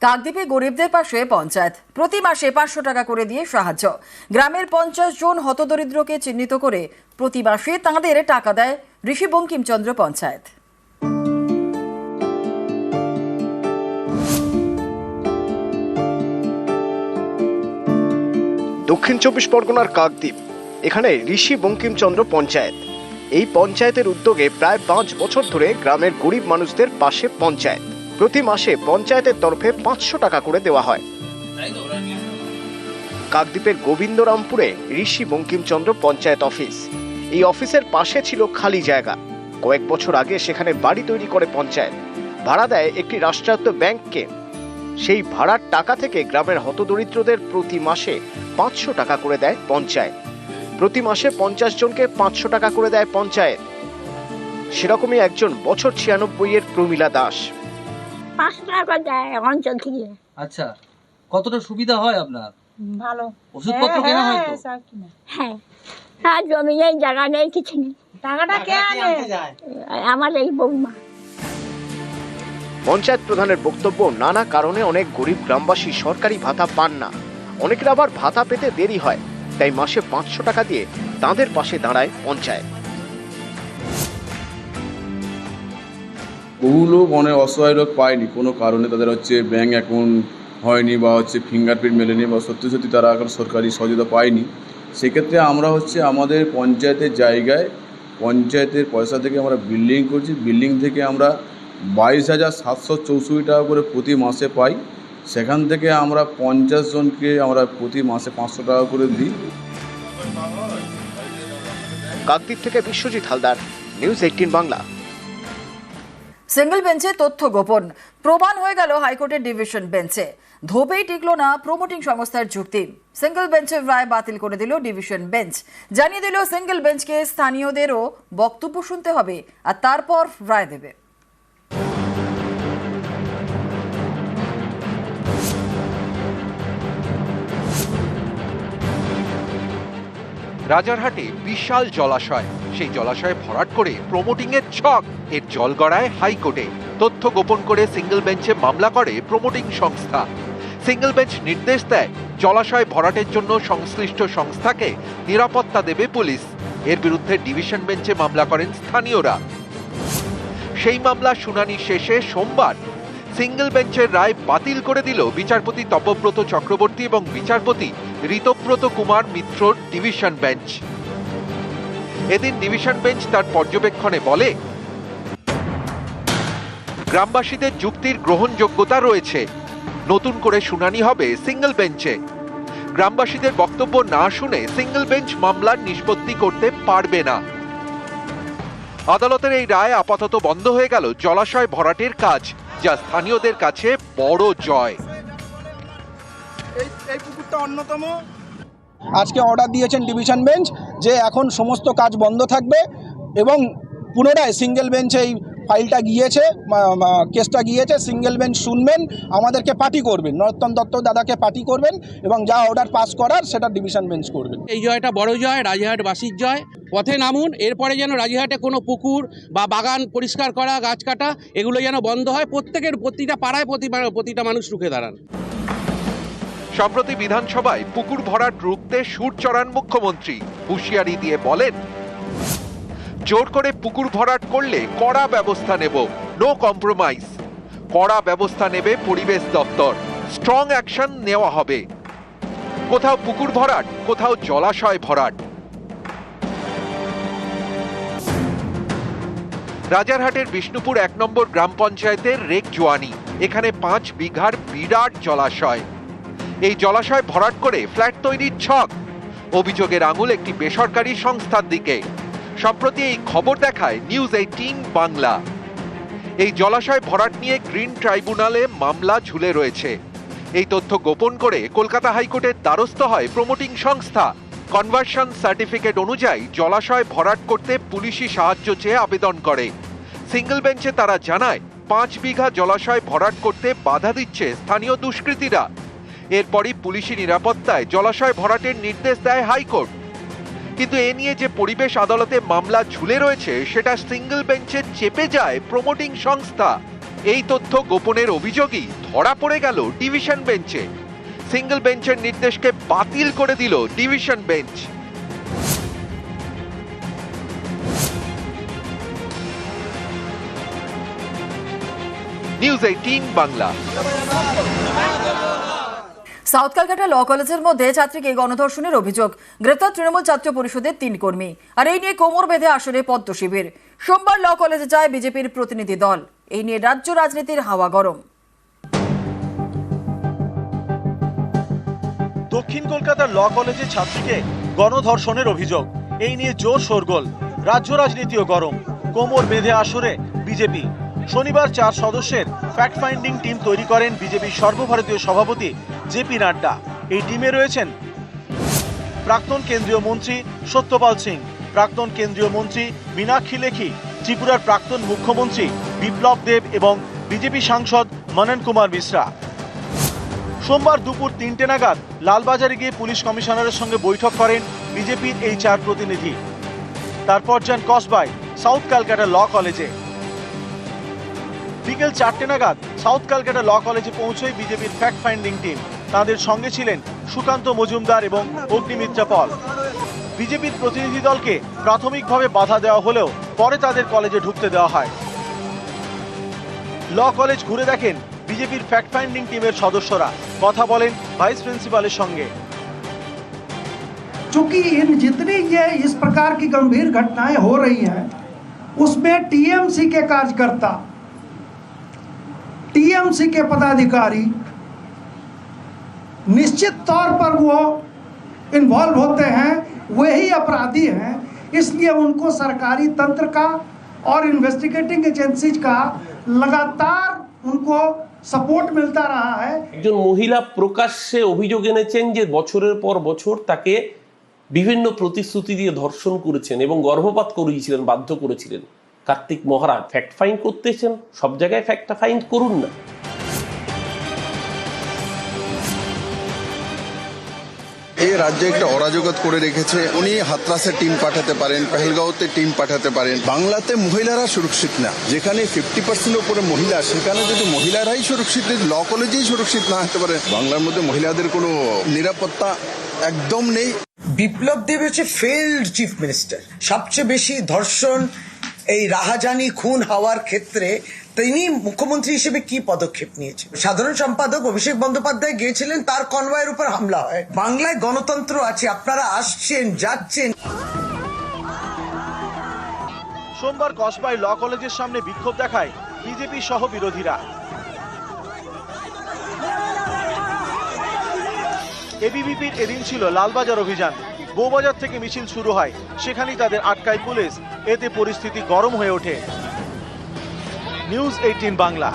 কাকদ্বীপে গরিবদের পাশে পঞ্চায়েত প্রতি মাসে 500 টাকা করে দিয়ে সাহায্য। গ্রামের 50 জন হতদরিদ্রকে চিহ্নিত করে প্রতি মাসে তাঁদের টাকা দেয় ঋষি বঙ্কিমচন্দ্র পঞ্চায়েত। দক্ষিণ 24 পরগনার কাকদ্বীপ, এখানে ঋষি বঙ্কিমচন্দ্র পঞ্চায়েত। এই পঞ্চায়েতের উদ্যোগে প্রায় 5 বছর ধরে গ্রামের গরিব মানুষদের পাশে পঞ্চায়েত। প্রতি মাসে পঞ্চায়েতের তরফে 500 টাকা করে দেওয়া হয়। কাকদ্বীপের গোবিন্দরামপুরে ঋষি বঙ্কিমচন্দ্র পঞ্চায়েত অফিস। এই অফিসের পাশে ছিল খালি জায়গা। কয়েক বছর আগে সেখানে বাড়ি তৈরি করে পঞ্চায়েত, ভাড়া দেয় একটি রাষ্ট্রায়ত্ত ব্যাংককে। সেই ভাড়ার টাকা থেকে গ্রামের হতদরিদ্রদের প্রতি মাসে 500 টাকা করে দেয় পঞ্চায়েত। প্রতি মাসে 50 জনকে 500 টাকা করে দেয় পঞ্চায়েত। সেরকমই একজন বছর 96 এর প্রমিলা দাস। 500 টাকা দেয় অঞ্চল থেকে। আচ্ছা, কতটা সুবিধা হয় আপনার? ভালো। ওষুধপত্র কেনা হয় তো? হ্যাঁ, আর জমি নেই, জায়গা নেই, কিছু নেই। টাকাটা কে আনে? আমার এই বৌমা। পঞ্চায়েত প্রধানের বক্তব্য, নানা কারণে অনেক গরিব গ্রামবাসী সরকারি ভাতা পান না। অনেকের আবার ভাতা পেতে দেরি হয়, তাই মাসে 500 টাকা দিয়ে তাদের পাশে দাঁড়ায় পঞ্চায়েত। বহু লোক অনেক অসহায় লোক পায়নি, কোনো কারণে তাদের ব্যাংক অ্যাকাউন্ট হয়নি বা ফিঙ্গারপ্রিন্ট মেলেনি বা সত্যি তারা এখন সরকারি সহযোগিতা পায়নি। সেক্ষেত্রে আমরা আমাদের পঞ্চায়েতের জায়গায় পঞ্চায়েতের পয়সা থেকে আমরা বিল্ডিং করছি। বিল্ডিং থেকে আমরা 22,764 টাকা করে প্রতি মাসে পাই। সেখান থেকে আমরা 50 জনকে আমরা প্রতি মাসে 500 টাকা করে দিই। কাকদ্বীপ থেকে বিশ্বজিৎ হালদার, নিউজ 18 বাংলা। সিঙ্গল বেঞ্চে তথ্য গোপন প্রমাণ হয়ে গেল হাইকোর্টের ডিভিশন বেঞ্চে। ধোপেই টিকল না প্রমোটিং সংস্থার যুক্তি। সিঙ্গল বেঞ্চের রায় বাতিল করে দিল ডিভিশন বেঞ্চ। জানিয়ে দিল সিঙ্গল বেঞ্চকে স্থানীয়দেরও বক্তব্য শুনতে হবে আর তারপর রায় দেবে। রাজারহাটে বিশাল জলাশয়, সেই জলাশয়ে ভরাট করে প্রমোটিং এর ছক। এর জল গড়ায় হাইকোর্টে। তথ্য গোপন করে সিঙ্গল বেঞ্চে মামলা করে প্রমোটিং সংস্থা। সিঙ্গল বেঞ্চ নির্দেশ দেয় জলাশয় ভরাটের জন্য সংশ্লিষ্ট সংস্থাকে নিরাপত্তা দেবে পুলিশ। এর বিরুদ্ধে ডিভিশন বেঞ্চে মামলা করেন স্থানীয়রা। সেই মামলা শুনানি শেষে সোমবার সিঙ্গল বেঞ্চের রায় বাতিল করে দিল বিচারপতি তপব্রত চক্রবর্তী এবং বিচারপতি ঋতব্রত কুমার মিত্রর ডিভিশন বেঞ্চ। এদিন ডিভিশন বেঞ্চ তার পর্যবেক্ষণে বলে, গ্রামবাসীদের যুক্তির গ্রহণযোগ্যতা রয়েছে। নতুন করে শুনানি হবে সিঙ্গল বেঞ্চে। গ্রামবাসীদের বক্তব্য না শুনে সিঙ্গল বেঞ্চ মামলার নিষ্পত্তি করতে পারবে না। আদালতের এই রায় আপাতত বন্ধ হয়ে গেল জলাশয় ভরাটের কাজ, যা স্থানীয়দের কাছে বড় জয়। এই পুকুরটা অন্যতম। আজকে অর্ডার দিয়েছেন ডিভিশন বেঞ্চ যে এখন সমস্ত কাজ বন্ধ থাকবে এবং পুনরায় সিঙ্গেল বেঞ্চ এই ফাইলটা গিয়েছে, কেসটা গিয়েছে, সিঙ্গেল বেঞ্চ শুনবেন, আমাদেরকে পার্টি করবেন, নরোত্তম দত্ত দাদাকে পার্টি করবেন এবং যা অর্ডার পাস করার সেটা ডিভিশন বেঞ্চ করবেন। এই জয়টা বড় জয়, রাজারহাটবাসীর জয়। পথে নামুন, এরপরে যেন রাজারহাটে কোনো পুকুর বা বাগান পরিষ্কার করা, গাছ কাটা এগুলো যেন বন্ধ হয়। প্রতিটা পাড়ায় প্রতিটা মানুষ রুখে দাঁড়ান। সম্প্রতি বিধানসভায় পুকুর ভরাট রুখতে সুর চড়ান মুখ্যমন্ত্রী। হুঁশিয়ারি দিয়ে বলেন, জোর করে পুকুর ভরাট করলে কড়া ব্যবস্থা নেব, নো কম্প্রোমাইজ। কড়া ব্যবস্থা নেবে পরিবেশ দপ্তর, স্ট্রং অ্যাকশন নেওয়া হবে। কোথাও পুকুর ভরাট, কোথাও জলাশয় ভরাট। রাজারহাটের বিষ্ণুপুর 1 নম্বর গ্রাম পঞ্চায়েতের রেক জোয়ানি, এখানে 5 বিঘার বিরাট জলাশয়। এই জলাশয় ভরাট করে ফ্ল্যাট তৈরির ছক। অভিযোগের আঙুল একটি বেসরকারি সংস্থার দিকে। সম্প্রতি এই খবর দেখায় নিউজ 18 বাংলা। এই জলাশয় ভরাট নিয়ে গ্রিন ট্রাইব্যুনালে মামলা ঝুলে রয়েছে। এই তথ্য গোপন করে কলকাতা হাইকোর্টের দ্বারস্থ হয় প্রমোটিং সংস্থা। কনভার্সন সার্টিফিকেট অনুযায়ী জলাশয় ভরাট করতে পুলিশি সাহায্য চেয়ে আবেদন করে। সিঙ্গল বেঞ্চে তারা জানায় 5 বিঘা জলাশয় ভরাট করতে বাধা দিচ্ছে স্থানীয় দুষ্কৃতীরা। এরপরই পুলিশি নিরাপত্তায় জলাশয় ভরাটের নির্দেশ দেয় হাইকোর্ট। কিন্তু এ নিয়ে যে পরিবেশ আদালতে মামলা ঝুলে রয়েছে, সেটা সিঙ্গল বেঞ্চে চেপে যায় প্রমোটিং সংস্থা। এই তথ্য গোপনের অভিযোগই ধরা পড়ে গেল ডিভিশন বেঞ্চে। সিঙ্গেল বেঞ্চের নির্দেশকে বাতিল করে দিল division bench. News 18 Bangla. South Calcutta law কলেজের মধ্যে ছাত্রীকে গণধর্ষণের অভিযোগ, গ্রেপ্তার তৃণমূল ছাত্র পরিষদের 3 কর্মী। আর এই নিয়ে কোমর বেঁধে আসরে পদ্ম শিবির। সোমবার ল কলেজে যায় বিজেপির প্রতিনিধি দল। এই নিয়ে রাজ্য রাজনীতির হাওয়া গরম। দক্ষিণ কলকাতার ল কলেজে ছাত্রীকে গণধর্ষণের অভিযোগ, এই নিয়ে জোর শোরগোল। রাজ্য রাজনীতিও গরম, কোমর বেঁধে আসরে বিজেপি। শনিবার 4 সদস্যের ফ্যাক্ট ফাইন্ডিং টিম তৈরি করেন বিজেপির সর্বভারতীয় সভাপতি জেপি নাড্ডা। এই টিমে রয়েছেন প্রাক্তন কেন্দ্রীয় মন্ত্রী সত্যপাল সিং, প্রাক্তন কেন্দ্রীয় মন্ত্রী মীনাক্ষী লেখি, ত্রিপুরার প্রাক্তন মুখ্যমন্ত্রী বিপ্লব দেব এবং বিজেপি সাংসদ মনন কুমার মিশ্রা। সোমবার দুপুর 3টে নাগাদ লালবাজারে গিয়ে পুলিশ কমিশনারের সঙ্গে বৈঠক করেন বিজেপির এই 4 প্রতিনিধি। তারপর যান কসবায় সাউথ ক্যালকাটা ল কলেজে। বিকেল 4টে নাগাদ সাউথ ক্যালকাটা ল কলেজে পৌঁছয় বিজেপির ফ্যাক্ট ফাইন্ডিং টিম। তাদের সঙ্গে ছিলেন সুকান্ত মজুমদার এবং অগ্নিমিত্রা পল। বিজেপির প্রতিনিধি দলকে প্রাথমিকভাবে বাধা দেওয়া হলেও পরে তাদের কলেজে ঢুকতে দেওয়া হয়। ল কলেজ ঘুরে দেখেন বিজেপির ফ্যাক্ট ফাইন্ডিং টিমের সদস্যরা, কথা বলেন ভাইস প্রিন্সিপালের सঙ্গে। चूंकि इन जितनी ये इस प्रकार की गंभीर घटनाएं हो रही हैं उसमें टीएमसी के कार्यकर्ता, टीएमसी के पदाधिकारी निश्चित तौर पर वो इन्वॉल्व होते हैं, वही अपराधी हैं। इसलिए उनको सरकारी तंत्र का और इन्वेस्टिगेटिंग एजेंसीज का लगातार उनको সাপোর্ট মিলতা রহা হ্যায়। একজন মহিলা প্রকাশ্যে অভিযোগ এনেছেন যে বছরের পর বছর তাকে বিভিন্ন প্রতিশ্রুতি দিয়ে ধর্ষণ করেছেন এবং গর্ভপাত করিয়েছিলেন, বাধ্য করেছিলেন। কার্তিক মহারাজ ফ্যাক্ট ফাইন্ড করতেছেন, সব জায়গায় ফ্যাক্টটা ফাইন্ড করুন না। এই রাজ্যে একটা অরাজকতা করে রেখেছে। উনি হাতরাসে টিম পাঠাতে পারেন, পেহেলগাঁওতে টিম পাঠাতে পারেন। বাংলাতে মহিলারা সুরক্ষিত না, যেখানে 50% উপরে মহিলা, সেখানে যদি মহিলারাই সুরক্ষিত, ল কলেজেই সুরক্ষিত না হতে পারে, বাংলার মধ্যে মহিলাদের কোনো নিরাপত্তা একদম নেই। বিপ্লব দেব হচ্ছে ফেইল্ড চিফ মিনিস্টার। সবচেয়ে বেশি ধর্ষণ, এই রাহাজানি, খুন হওয়ার ক্ষেত্রে তিনি মুখ্যমন্ত্রী হিসেবে কি পদক্ষেপ নিয়েছেন? সাধারণ সম্পাদক অভিষেক বন্দ্যোপাধ্যায় গিয়েছিলেন, তার কনভয়ের উপর হামলা হয়। বাংলায় গণতন্ত্র আছে, আপনারা আসছেন যাচ্ছেন। সোমবার কসবায় ল কলেজের সামনে বিক্ষোভ দেখায় বিজেপি সহ বিরোধীরা। এবিভিপির এদিন ছিল লালবাজার অভিযান। বউবাজার থেকে মিছিল শুরু হয়, সেখানেই তাদের আটকায় পুলিশ। এতে পরিস্থিতি গরম হয়ে ওঠে। নিউজ 18 বাংলা।